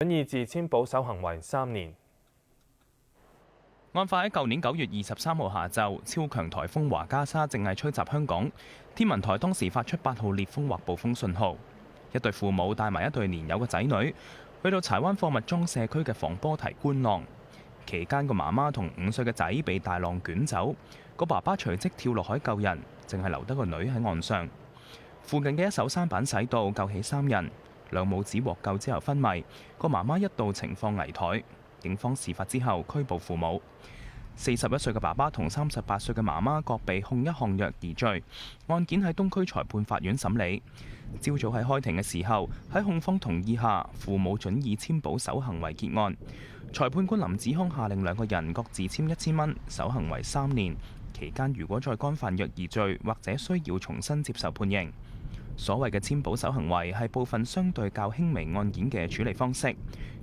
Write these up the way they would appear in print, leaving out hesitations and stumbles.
准以自簽保守行為3年。案發喺舊年9月23號下晝，超強颱風華加莎正係吹襲香港。天文台當時發出8號烈風或暴風信號。一對父母帶埋一對年幼嘅仔女去到柴灣貨物莊社區嘅防波堤觀浪，期間個媽媽同5歲嘅仔被大浪捲走，個爸爸隨即跳落海救人，淨係留得個女喺岸上。附近嘅一艘舢板駛到救起3人，兩母子獲救之後昏迷，個媽媽一度情況危殆。警方事發之後拘捕父母。41歲嘅爸爸同38歲嘅媽媽各被控1項虐兒罪。案件喺東區裁判法院審理。朝早喺開庭嘅時候，喺控方同意下，父母准以簽保守行為結案。裁判官林子康下令兩個人各自簽1000蚊，守行為3年。期間如果再干犯虐兒罪，或者需要重新接受判刑。所謂嘅簽保守行為係部分相對較輕微案件嘅處理方式。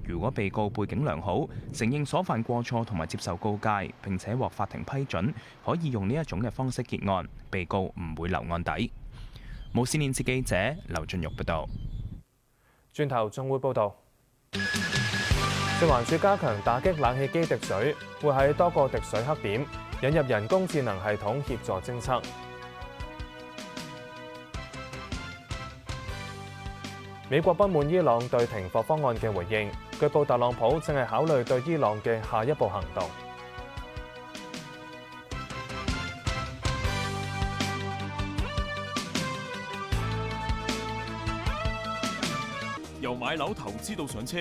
如果被告背景良好，承認所犯過錯同埋接受告誡，並且獲法庭批准，可以用呢一種嘅方式結案，被告唔會留案底。無線電視記者劉俊玉報道。轉頭仲會報道，食環署加強打擊冷氣機滴水，會喺多個滴水黑點引入人工智能系統協助偵測。美國不滿伊朗對停火方案嘅回應，據報特朗普正係考慮對伊朗嘅下一步行動。由買樓投資到上車，